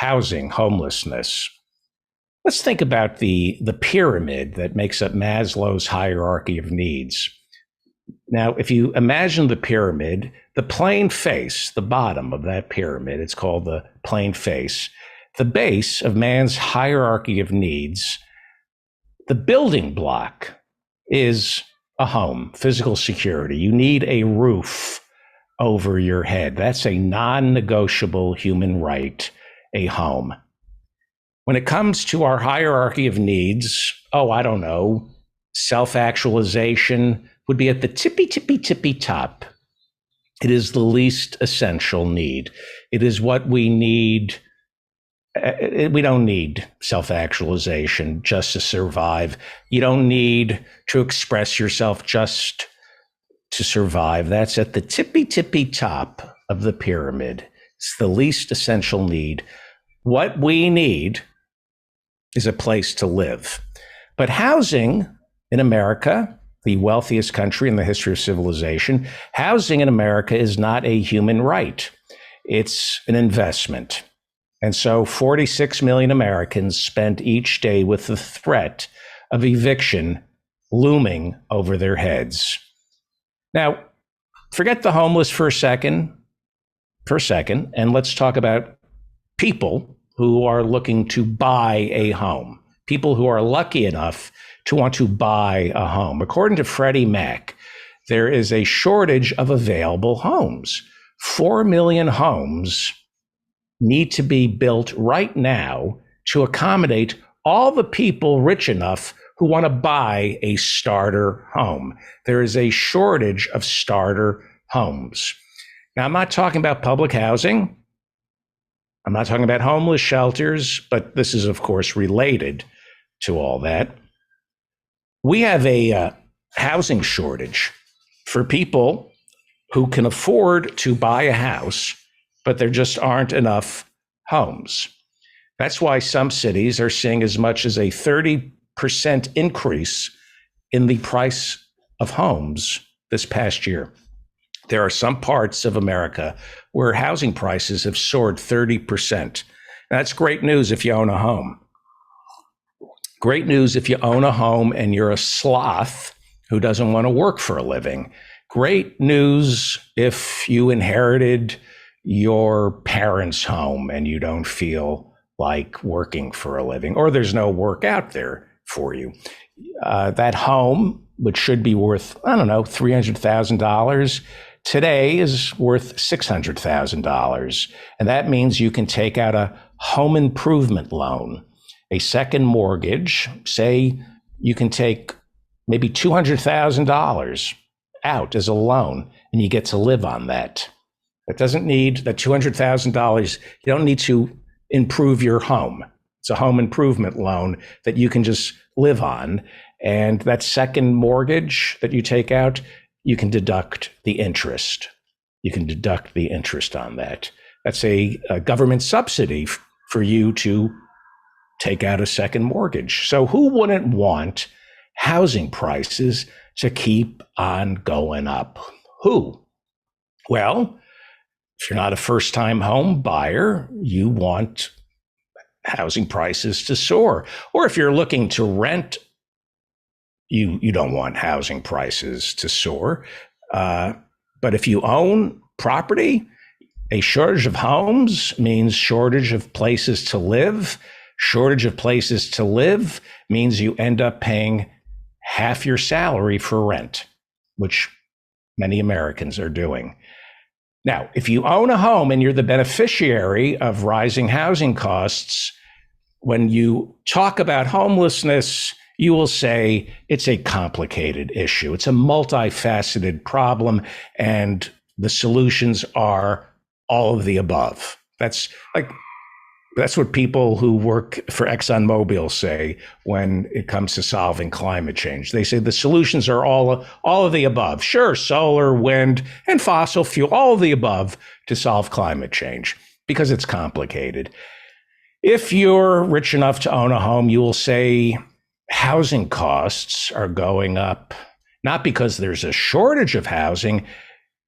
housing, homelessness. Let's think about the pyramid that makes up Maslow's hierarchy of needs. Now, if you imagine the pyramid, the plain face, the bottom of that pyramid, it's called the plain face, the base of man's hierarchy of needs, the building block is a home, physical security. You need a roof over your head. That's a non-negotiable human right, a home. When it comes to our hierarchy of needs, I don't know, self-actualization would be at the tippy top. It is the least essential need. It is what we need. We don't need self-actualization just to survive. You don't need to express yourself just to survive. That's at the tippy top of the pyramid. It's the least essential need. What we need is a place to live. But housing in America, the wealthiest country in the history of civilization, housing in America is not a human right. It's an investment. And so 46 million Americans spend each day with the threat of eviction looming over their heads. Now, forget the homeless for a second, and let's talk about people who are looking to buy a home, people who are lucky enough to want to buy a home. According to Freddie Mac, there is a shortage of available homes. 4 million homes need to be built right now to accommodate all the people rich enough who want to buy a starter home. There is a shortage of starter homes. Now, I'm not talking about public housing. I'm not talking about homeless shelters, but this is, of course, related to all that. We have a housing shortage for people who can afford to buy a house, but there just aren't enough homes. That's why some cities are seeing as much as a 30% increase in the price of homes this past year. There are some parts of America where housing prices have soared 30%. That's great news if you own a home. Great news if you own a home and you're a sloth who doesn't want to work for a living. Great news if you inherited your parents' home and you don't feel like working for a living, or there's no work out there for you. That home, which should be worth, $300,000, today is worth $600,000. And that means you can take out a home improvement loan, a second mortgage. Say you can take maybe $200,000 out as a loan and you get to live on that. That doesn't need that $200,000. You don't need to improve your home. It's a home improvement loan that you can just live on. And that second mortgage that you take out, you can deduct the interest. You can deduct the interest on that. That's a government subsidy for you to take out a second mortgage. So who wouldn't want housing prices to keep on going up? Who? Well, if you're not a first-time home buyer, you want housing prices to soar. Or if you're looking to rent, you don't want housing prices to soar. But if you own property, a shortage of homes means shortage of places to live. Shortage of places to live means you end up paying half your salary for rent, which many Americans are doing. Now, if you own a home and you're the beneficiary of rising housing costs, when you talk about homelessness, you will say it's a complicated issue. It's a multifaceted problem, and the solutions are all of the above. That's what people who work for ExxonMobil say when it comes to solving climate change. They say the solutions are all of the above. Sure, solar, wind, and fossil fuel, all of the above to solve climate change, because it's complicated. If you're rich enough to own a home, you will say housing costs are going up, not because there's a shortage of housing.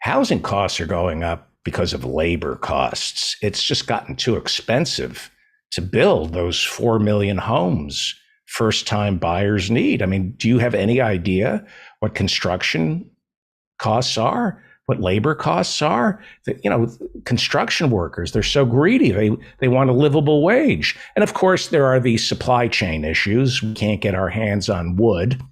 Housing costs are going up because of labor costs. It's just gotten too expensive to build those 4 million homes first-time buyers need. I mean, do you have any idea what construction costs are? What labor costs are? Construction workers, they're so greedy. They want a livable wage. And of course, there are these supply chain issues. We can't get our hands on wood.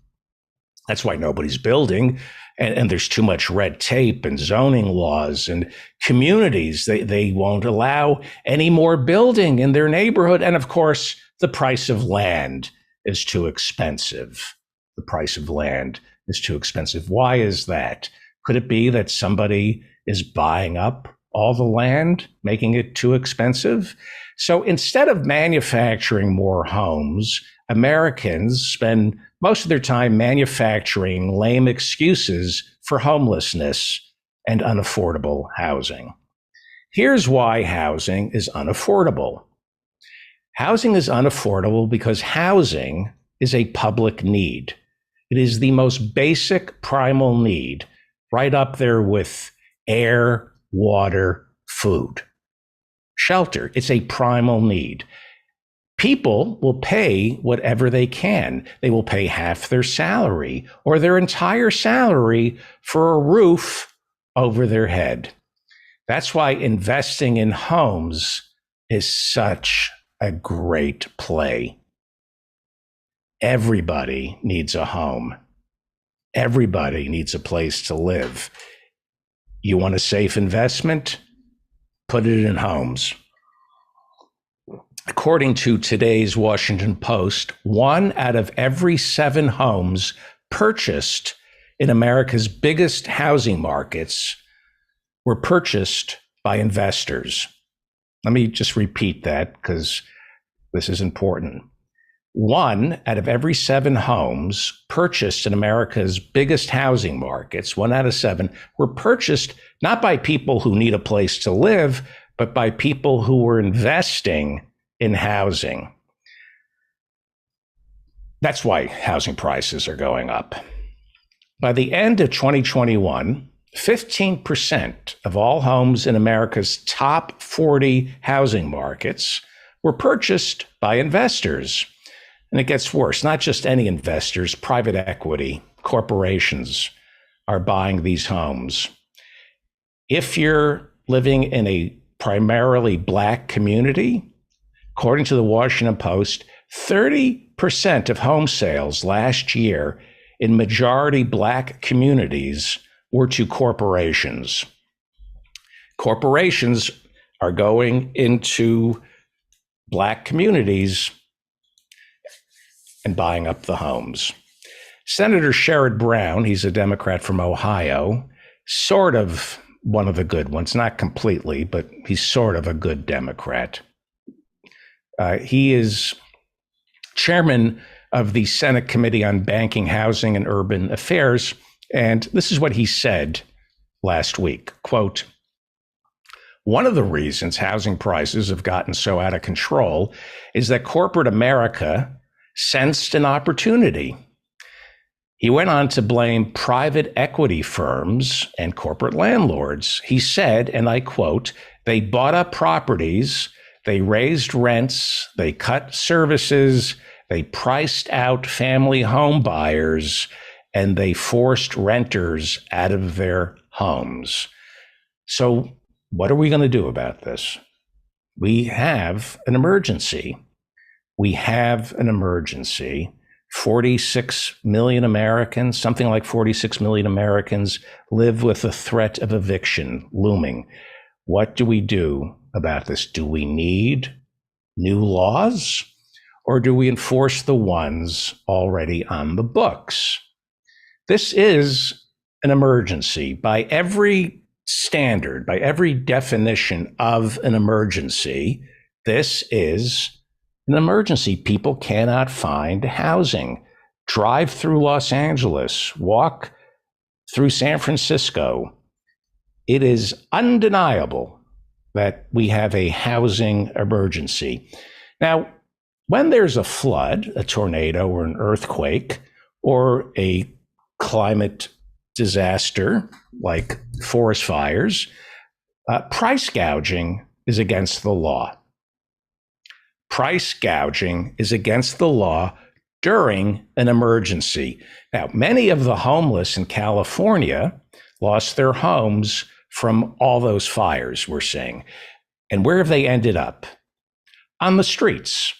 That's why nobody's building. And there's too much red tape and zoning laws, and communities, they won't allow any more building in their neighborhood. And of course, the price of land is too expensive. The price of land is too expensive. Why is that? Could it be that somebody is buying up all the land, making it too expensive? So instead of manufacturing more homes, Americans spend most of their time manufacturing lame excuses for homelessness and unaffordable housing. Here's why housing is unaffordable. Housing is unaffordable because housing is a public need. It is the most basic primal need, right up there with air, water, food, shelter. It's a primal need. People will pay whatever they can. They will pay half their salary or their entire salary for a roof over their head. That's why investing in homes is such a great play. Everybody needs a home. Everybody needs a place to live. You want a safe investment? Put it in homes. According to today's Washington Post, 1 out of every 7 homes purchased in America's biggest housing markets were purchased by investors. Let me just repeat that because this is important. 1 out of every 7 homes purchased in America's biggest housing markets, 1 out of 7, were purchased not by people who need a place to live, but by people who were investing in housing. That's why housing prices are going up. By the end of 2021, 15% of all homes in America's top 40 housing markets were purchased by investors. And it gets worse. Not just any investors, private equity, corporations are buying these homes. If you're living in a primarily Black community, according to the Washington Post, 30% of home sales last year in majority Black communities were to corporations. Corporations are going into Black communities and buying up the homes. Senator Sherrod Brown, he's a Democrat from Ohio, sort of one of the good ones, not completely, but he's sort of a good Democrat. He is chairman of the Senate Committee on Banking, Housing, and Urban Affairs. And this is what he said last week, quote, "One of the reasons housing prices have gotten so out of control is that corporate America sensed an opportunity." He went on to blame private equity firms and corporate landlords. He said, and I quote, "They bought up properties, they raised rents, they cut services, they priced out family home buyers, and they forced renters out of their homes." So what are we going to do about this? We have an emergency. We have an emergency. 46 million Americans, something like 46 million Americans live with the threat of eviction looming. What do we do about this? Do we need new laws, or do we enforce the ones already on the books? This is an emergency by every standard, by every definition of an emergency. This is an emergency. People cannot find housing. Drive through Los Angeles, walk through San Francisco. It is undeniable that we have a housing emergency. Now, when there's a flood, a tornado, or an earthquake, or a climate disaster like forest fires, price gouging is against the law. price gouging is against the law during an emergency. Now, many of the homeless in California lost their homes from all those fires we're seeing. And where have they ended up? On the streets.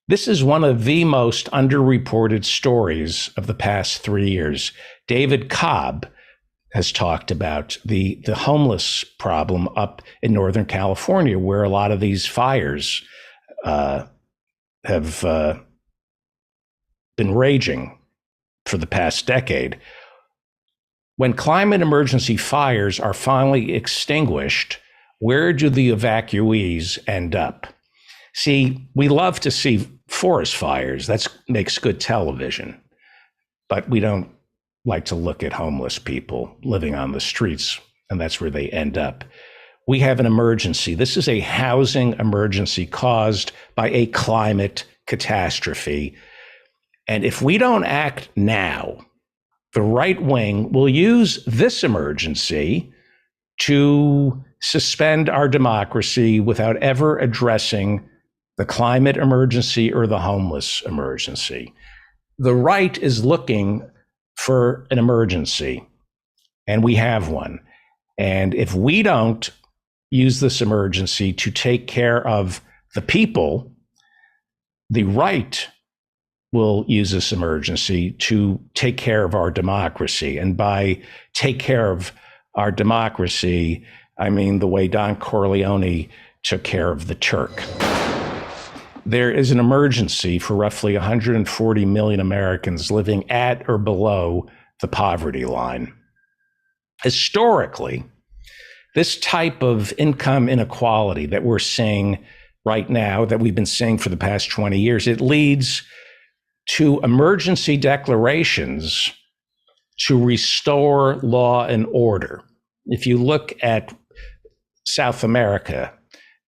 This is one of the most underreported stories of the past 3 years. David Cobb has talked about the homeless problem up in Northern California, where a lot of these fires have been raging for the past decade. When climate emergency fires are finally extinguished, where do the evacuees end up? See, we love to see forest fires. That makes good television. But we don't like to look at homeless people living on the streets, and that's where they end up. We have an emergency. This is a housing emergency caused by a climate catastrophe. And if we don't act now, the right wing will use this emergency to suspend our democracy without ever addressing the climate emergency or the homeless emergency. The right is looking for an emergency, and we have one. And if we don't use this emergency to take care of the people, the right will use this emergency to take care of our democracy. And by take care of our democracy, I mean the way Don Corleone took care of the Turk. There is an emergency for roughly 140 million Americans living at or below the poverty line. Historically, this type of income inequality that we're seeing right now, that we've been seeing for the past 20 years, it leads to emergency declarations to restore law and order. If you look at South America,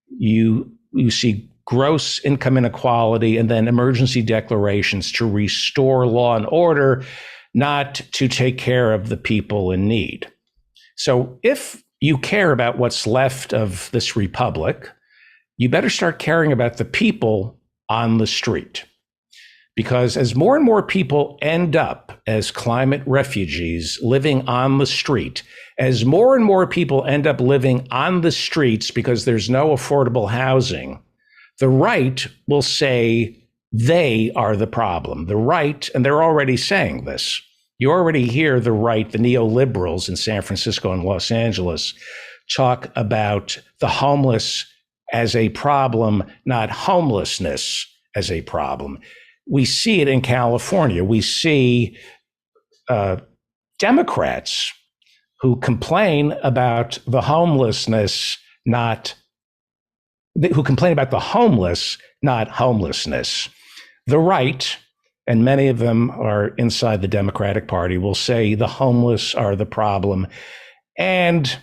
you see gross income inequality and then emergency declarations to restore law and order, not to take care of the people in need. So if you care about what's left of this republic, you better start caring about the people on the street. Because as more and more people end up as climate refugees living on the street, as more and more people end up living on the streets because there's no affordable housing, the right will say they are the problem. The right, and they're already saying this. You already hear the right, the neoliberals in San Francisco and Los Angeles, talk about the homeless as a problem, not homelessness as a problem. We see it in California. We see Democrats who complain about the homelessness, who complain about the homeless, not homelessness. The right, and many of them are inside the Democratic Party, will say the homeless are the problem. And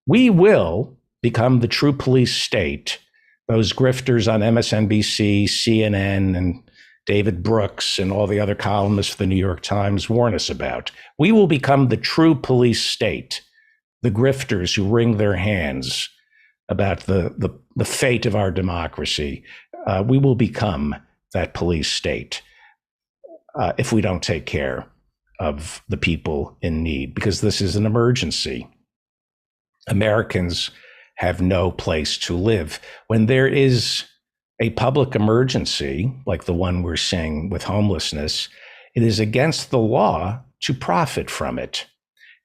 we will become the true police state. Those grifters on MSNBC, CNN, and David Brooks and all the other columnists for the New York Times warn us about. We will become the true police state, the grifters who wring their hands about the fate of our democracy. We will become that police state if we don't take care of the people in need, because this is an emergency. Americans have no place to live. When there is a public emergency, like the one we're seeing with homelessness, it is against the law to profit from it.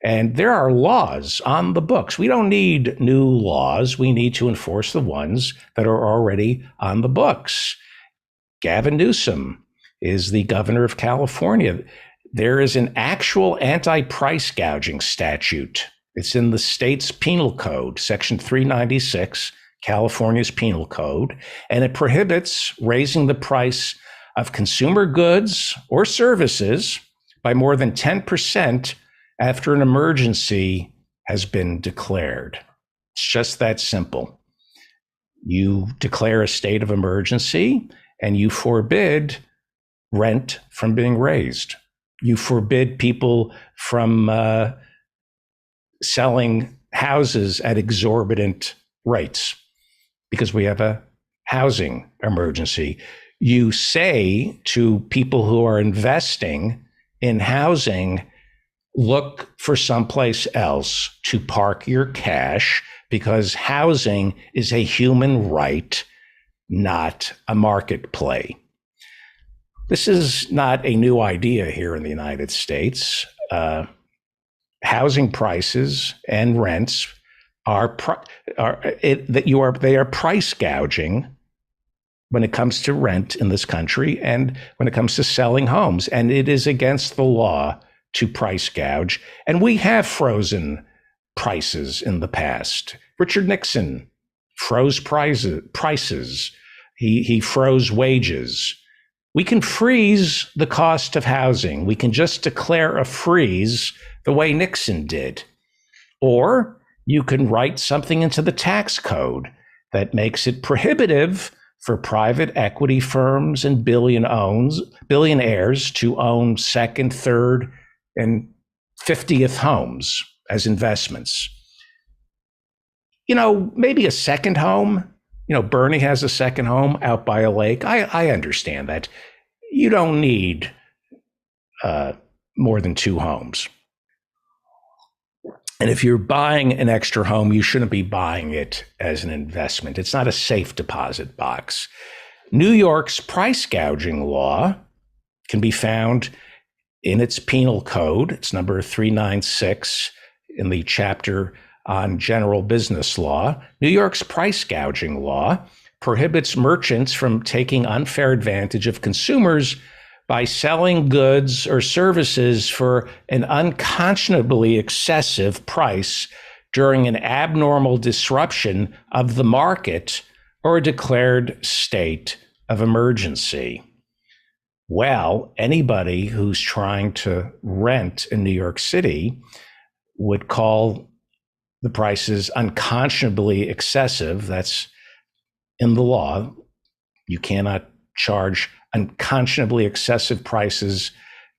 And there are laws on the books. We don't need new laws. We need to enforce the ones that are already on the books. Gavin Newsom is the governor of California. There is an actual anti-price gouging statute. It's in the state's penal code, Section 396, California's penal code, and it prohibits raising the price of consumer goods or services by more than 10% after an emergency has been declared. It's just that simple. You declare a state of emergency and you forbid rent from being raised. You forbid people from selling houses at exorbitant rates, because we have a housing emergency. You say to people who are investing in housing, look for someplace else to park your cash, because housing is a human right, not a market play. This is not a new idea here in the United States. Housing prices and rents they are price gouging when it comes to rent in this country and when it comes to selling homes. And it is against the law to price gouge. And we have frozen prices in the past. Richard Nixon froze prices. He froze wages. We can freeze the cost of housing. We can just declare a freeze the way Nixon did. Or you can write something into the tax code that makes it prohibitive for private equity firms and billionaires to own second, third, and 50th homes as investments. Maybe a second home. Bernie has a second home out by a lake. I understand that. You don't need more than 2 homes. And if you're buying an extra home, you shouldn't be buying it as an investment. It's not a safe deposit box. New York's price gouging law can be found in its penal code. It's number 396 in the chapter on general business law. New York's price gouging law prohibits merchants from taking unfair advantage of consumers by selling goods or services for an unconscionably excessive price during an abnormal disruption of the market or a declared state of emergency. Well, anybody who's trying to rent in New York City would call the prices unconscionably excessive. That's in the law. You cannot charge unconscionably excessive prices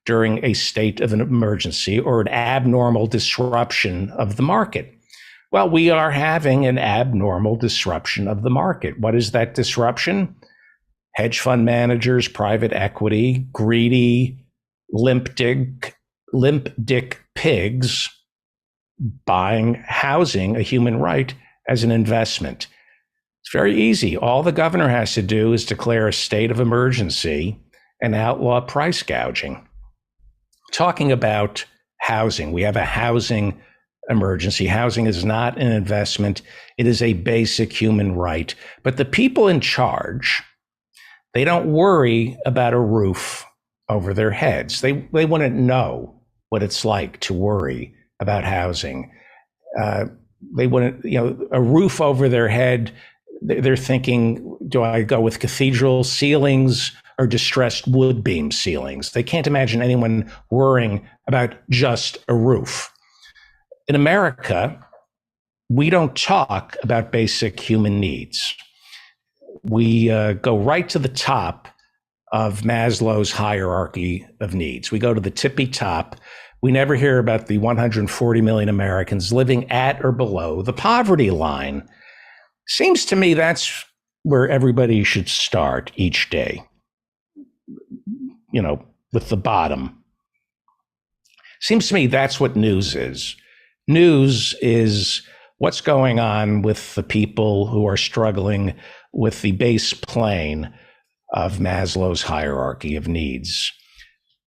during a state of an emergency or an abnormal disruption of the market. Well, we are having an abnormal disruption of the market. What is that disruption? Hedge fund managers, private equity, greedy, limp dick pigs buying housing, a human right, as an investment. It's very easy. All the governor has to do is declare a state of emergency and outlaw price gouging. Talking about housing, we have a housing emergency. Housing is not an investment. It is a basic human right. But the people in charge, they don't worry about a roof over their heads. They wouldn't know what it's like to worry about housing. They wouldn't, a roof over their head. They're thinking, do I go with cathedral ceilings or distressed wood beam ceilings? They can't imagine anyone worrying about just a roof. In America, we don't talk about basic human needs. We go right to the top of Maslow's hierarchy of needs. We go to the tippy top. We never hear about the 140 million Americans living at or below the poverty line. Seems to me that's where everybody should start each day, with the bottom. Seems to me that's what news is. News is what's going on with the people who are struggling with the base plane of Maslow's hierarchy of needs.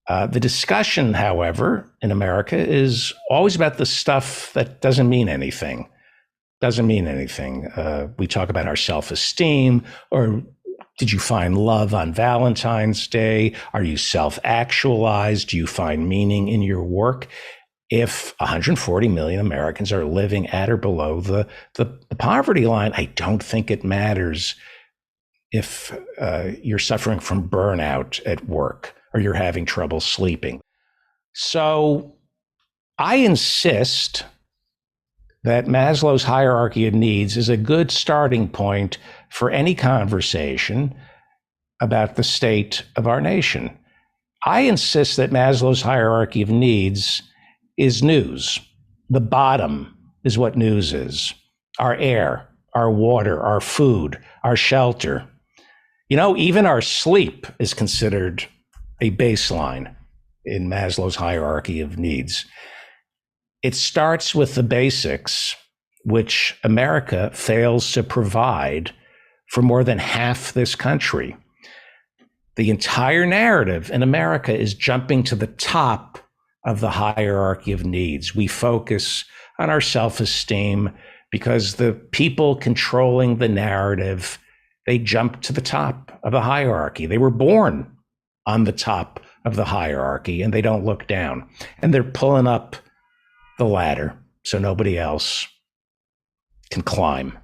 The discussion, however, in America is always about the stuff that doesn't mean anything. We talk about our self-esteem, or did you find love on Valentine's Day? Are you self-actualized? Do you find meaning in your work? If 140 million Americans are living at or below the poverty line, I don't think it matters if you're suffering from burnout at work or you're having trouble sleeping. So I insist that Maslow's hierarchy of needs is a good starting point for any conversation about the state of our nation. I insist that Maslow's hierarchy of needs is news. The bottom is what news is. Our air, our water, our food, our shelter, Even our sleep is considered a baseline in Maslow's hierarchy of needs. It starts with the basics, which America fails to provide for more than half this country. The entire narrative in America is jumping to the top of the hierarchy of needs. We focus on our self-esteem because the people controlling the narrative, they jump to the top of the hierarchy. They were born on the top of the hierarchy and they don't look down. And they're pulling up the ladder so nobody else can climb.